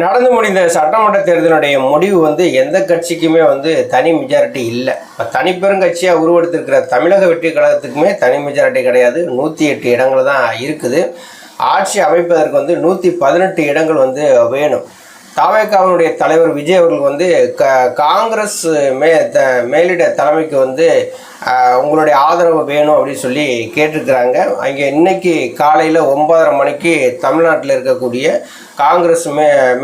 நடந்து முடிந்த சட்டமன்ற தேர்தலுடைய முடிவு எந்த கட்சிக்குமே தனி மெஜாரிட்டி இல்லை. இப்போ தனிப்பெருங்கட்சியாக உருவெடுத்திருக்கிற தமிழக வெற்றி கழகத்துக்குமே தனி மெஜாரிட்டி கிடையாது. 108 இடங்கள் தான் இருக்குது. ஆட்சி அமைப்பதற்கு 118 இடங்கள் வேணும். தவேகாவினுடைய தலைவர் விஜய் அவர்கள் காங்கிரஸ் மேலிட தலைமைக்கு உங்களுடைய ஆதரவு வேணும் அப்படின்னு சொல்லி கேட்டிருக்கிறாங்க. அங்கே இன்னைக்கு காலையில் 9:30 மணிக்கு தமிழ்நாட்டில் இருக்கக்கூடிய காங்கிரஸ்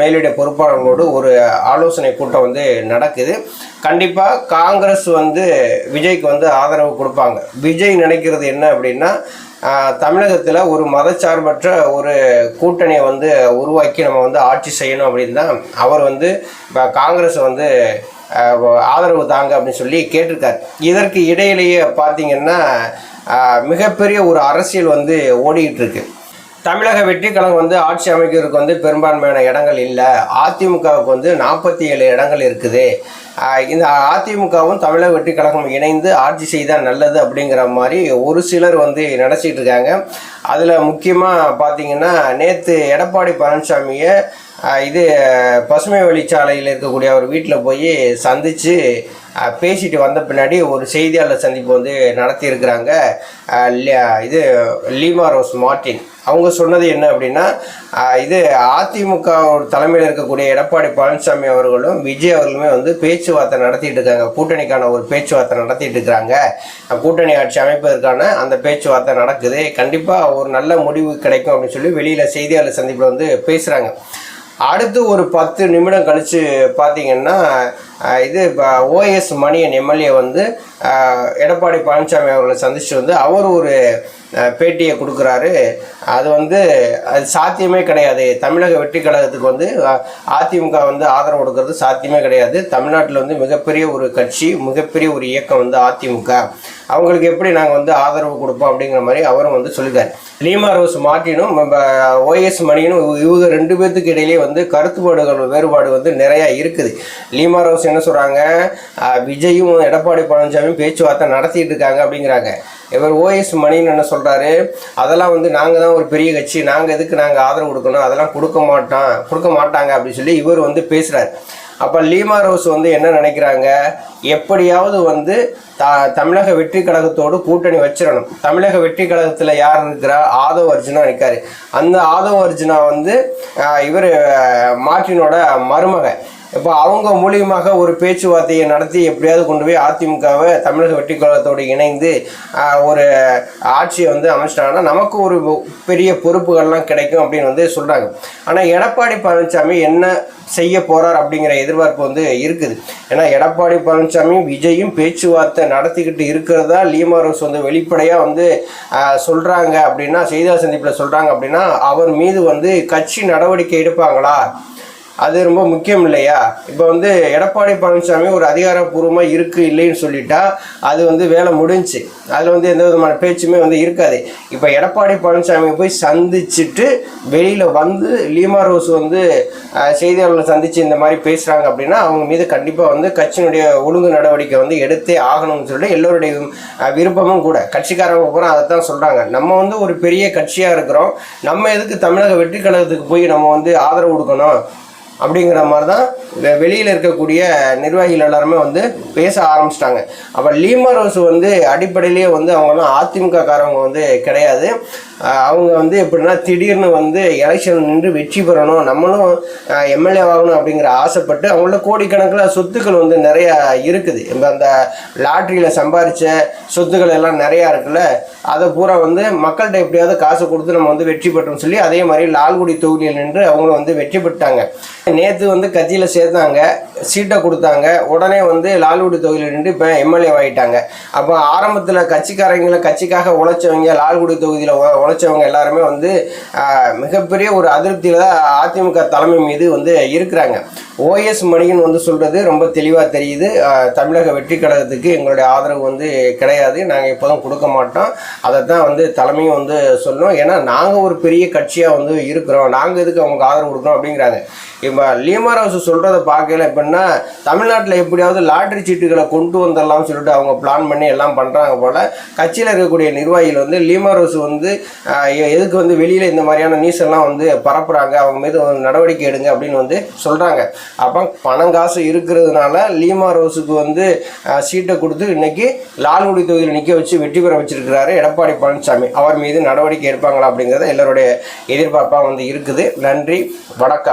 மேலிட பொறுப்பாளர்களோடு ஒரு ஆலோசனை கூட்டம் நடக்குது. கண்டிப்பாக காங்கிரஸ் விஜய்க்கு ஆதரவு கொடுப்பாங்க. விஜய் நினைக்கிறது என்ன அப்படின்னா, தமிழகத்தில் ஒரு மதச்சார்பற்ற ஒரு கூட்டணியை உருவாக்கி நம்ம ஆட்சி செய்யணும் அப்படின்னு தான் அவர் இப்போ காங்கிரஸை ஆதரவு தாங்க அப்படின்னு சொல்லி கேட்டிருக்காரு. இதற்கு இடையிலேயே பார்த்தீங்கன்னா மிகப்பெரிய ஒரு அரசியல் ஓடிக்கிட்டு இருக்கு. தமிழக வெற்றி கழகம் ஆட்சி அமைக்கிறதுக்கு பெரும்பான்மையான இடங்கள் இல்லை. அதிமுகவுக்கு 47 இடங்கள் இருக்குது. இந்த அதிமுகவும் தமிழக வெற்றி கழகம் இணைந்து ஆட்சி செய்தால் நல்லது அப்படிங்கிற மாதிரி ஒரு சிலர் நினச்சிட்டு இருக்காங்க. அதில் முக்கியமாக பார்த்தீங்கன்னா நேற்று எடப்பாடி பழனிசாமியை பசுமை வழிச்சாலையில் இருக்கக்கூடிய அவர் வீட்டில் போய் சந்தித்து பேசிட்டு வந்த பின்னாடி ஒரு செய்தியாளர் சந்திப்பு நடத்தியிருக்கிறாங்க. லீமா ரோஸ் மார்ட்டின் அவங்க சொன்னது என்ன அப்படின்னா, அதிமுக தலைமையில் இருக்கக்கூடிய எடப்பாடி பழனிசாமி அவர்களும் விஜய் அவர்களுமே பேச்சுவார்த்தை நடத்திட்டு இருக்காங்க. கூட்டணிக்கான ஒரு பேச்சுவார்த்தை நடத்திட்டு இருக்கிறாங்க. கூட்டணி ஆட்சி அமைப்பதற்கான அந்த பேச்சுவார்த்தை நடக்குது. கண்டிப்பாக ஒரு நல்ல முடிவு கிடைக்கும் அப்படின்னு சொல்லி வெளியில் செய்தியாளர் சந்திப்பில் பேசுகிறாங்க. அடுத்து ஒரு 10 நிமிடம் கழித்து பார்த்தீங்கன்னா இப்போ ஓஎஸ் மணியன் எம்எல்ஏ எடப்பாடி பழனிசாமி அவர்களை சந்திச்சு அவர் ஒரு பேட்டியை கொடுக்குறாரு. அது அது சாத்தியமே கிடையாது. தமிழக வெற்றி கழகத்துக்கு அதிமுக ஆதரவு கொடுக்கறது சாத்தியமே கிடையாது. தமிழ்நாட்டில் மிகப்பெரிய ஒரு கட்சி, மிகப்பெரிய ஒரு இயக்கம் அதிமுக. அவங்களுக்கு எப்படி நாங்கள் ஆதரவு கொடுப்போம் அப்படிங்கிற மாதிரி அவரும் சொல்லியிருக்காரு. லீமா ரோஸ் மார்ட்டினும் ஓஎஸ் மணியனும் இவங்க 2 பேர்த்துக்கு இடையிலே கருத்துப்பாடுகள் வேறுபாடு நிறையா இருக்குது. லீமா ரோஸ் என்ன சொல்கிறாங்க, விஜயும் எடப்பாடி பழனிசாமியும் பேச்சுவார்த்தை நடத்திட்டு இருக்காங்க அப்படிங்கிறாங்க. இவர் ஓஎஸ் மணின்னு என்ன சொல்கிறாரு, அதெல்லாம் நாங்கள் தான் ஒரு பெரிய கட்சி, நாங்கள் ஆதரவு கொடுக்கணும், அதெல்லாம் கொடுக்க மாட்டாங்க அப்படின்னு சொல்லி இவர் பேசுகிறார். அப்போ லீமா ரோஸ் என்ன நினைக்கிறாங்க, எப்படியாவது தமிழக வெற்றி கழகத்தோடு கூட்டணி வச்சிடணும். தமிழக வெற்றி கழகத்தில் யார் இருக்கிறா, ஆதவ் அர்ஜுனா இருக்காரு. அந்த ஆதவ் அர்ஜுனா இவர் மார்ட்டினோட மருமக. இப்போ அவங்க மூலியமாக ஒரு பேச்சுவார்த்தையை நடத்தி எப்படியாவது கொண்டு போய் அதிமுகவை தமிழக வெற்றி கழகத்தோடு இணைந்து ஒரு ஆட்சியை அமைச்சிட்டாங்கன்னா நமக்கு ஒரு பெரிய பொறுப்புகள்லாம் கிடைக்கும் அப்படின்னு சொல்கிறாங்க. ஆனால் எடப்பாடி பழனிசாமி என்ன செய்ய போகிறார் அப்படிங்கிற எதிர்பார்ப்பு இருக்குது. ஏன்னா எடப்பாடி பழனிசாமி விஜயும் பேச்சுவார்த்தை நடத்திக்கிட்டு இருக்கிறதா லீமா ரோஸ் வெளிப்படையாக சொல்கிறாங்க அப்படின்னா, செய்தியாளர் சந்திப்பில் சொல்கிறாங்க அப்படின்னா, அவர் மீது கட்சி நடவடிக்கை எடுப்பாங்களா, அது ரொம்ப முக்கியம் இல்லையா? இப்போ எடப்பாடி பழனிசாமி ஒரு அதிகாரப்பூர்வமாக இருக்குது இல்லைன்னு சொல்லிட்டா அது வேலை முடிஞ்சு. அதில் எந்த விதமான பேச்சுமே இருக்காது. இப்போ எடப்பாடி பழனிசாமியை போய் சந்திச்சுட்டு வெளியில் லீமா ரோஸ் செய்தியாளர்களை சந்தித்து இந்த மாதிரி பேசுகிறாங்க அப்படின்னா அவங்க மீது கண்டிப்பாக கட்சியினுடைய ஒழுங்கு நடவடிக்கை எடுத்தே ஆகணும்னு சொல்லிட்டு எல்லோருடைய விருப்பமும் கூட. கட்சிக்காரங்க பூரா அதை தான் சொல்கிறாங்க. நம்ம ஒரு பெரிய கட்சியாக இருக்கிறோம், நம்ம எதுக்கு தமிழக வெற்றி கழகத்துக்கு போய் நம்ம ஆதரவு கொடுக்கணும் அப்படிங்கிற மாதிரி தான் வெளியில் இருக்கக்கூடிய நிர்வாகிகள் எல்லாருமே பேச ஆரம்பிச்சிட்டாங்க. அப்போ லீமா ரோஸ் அடிப்படையிலேயே அவங்களாம் அதிமுக காரவங்க கிடையாது. அவங்க எப்படின்னா திடீர்னு எலெக்ஷன் நின்று வெற்றி பெறணும், நம்மளும் எம்எல்ஏ ஆகணும் அப்படிங்கிற ஆசைப்பட்டு அவங்கள கோடிக்கணக்கில் சொத்துக்கள் நிறையா இருக்குது. இப்போ அந்த லாட்ரியில் சம்பாதிச்ச சொத்துக்கள் எல்லாம் நிறையா இருக்குல்ல, அதை பூரா மக்கள்கிட்ட எப்படியாவது காசு கொடுத்து நம்ம வெற்றி பெற்றோம்னு சொல்லி அதே மாதிரி லால்குடி தொகுதியில் நின்று அவங்களும் வெற்றி பெற்றாங்க. நேற்று கட்சியில் சேர்த்தாங்க, சீட்டை கொடுத்தாங்க. உடனே லால்குடி தொகுதியில் நின்று இப்போ எம்எல்ஏ ஆகிட்டாங்க. அப்போ ஆரம்பத்தில் கட்சிக்காக உழைச்சவங்க, லால்குடி தொகுதியில் உழைச்சவங்க எல்லாருமே மிகப்பெரிய ஒரு அதிருப்தியில் தான் அதிமுக தலைமை மீது இருக்கிறாங்க. ஓஎஸ் மணியன் வந்து சொல்கிறது ரொம்ப தெளிவாக தெரியுது. தமிழக வெற்றி கழகத்துக்கு எங்களுடைய ஆதரவு வந்து கிடையாது, நாங்கள் இப்போதான் கொடுக்க மாட்டோம். அதை தான் வந்து தலைமையும் வந்து சொல்லணும். ஏன்னா நாங்கள் ஒரு பெரிய கட்சியாக வந்து இருக்கிறோம், நாங்கள் எதுக்கு அவங்களுக்கு ஆதரவு கொடுக்குறோம் அப்படிங்கிறாங்க. இப்போ லீமார் ஹவுஸ் சொல்கிறத பார்க்கல. எப்படின்னா தமிழ்நாட்டில் எப்படியாவது லாட்ரி சீட்டுகளை கொண்டு வந்துடலாம்னு சொல்லிட்டு அவங்க பிளான் பண்ணி எல்லாம் பண்ணுறாங்க போல். கட்சியில் இருக்கக்கூடிய நிர்வாகிகள் வந்து லீமார் ஹவுஸ் வந்து எதுக்கு வந்து வெளியில் இந்த மாதிரியான நியூஸ் எல்லாம் வந்து பரப்புகிறாங்க, அவங்க மீது நடவடிக்கை எடுங்க அப்படின்னு வந்து சொல்கிறாங்க. அப்போ பணம் காசு இருக்கிறதுனால லீமார் ஹவுஸுக்கு வந்து சீட்டை கொடுத்து இன்னைக்கு லால்குடி தொகுதியில் நிற்க வச்சு வெற்றி பெற வச்சிருக்கிறாரு எடப்பாடி பழனிசாமி. அவர் மீது நடவடிக்கை எடுப்பாங்களா அப்படிங்கிறத எல்லாருடைய எதிர்பார்ப்பாக வந்து இருக்குது. நன்றி, வணக்கம்.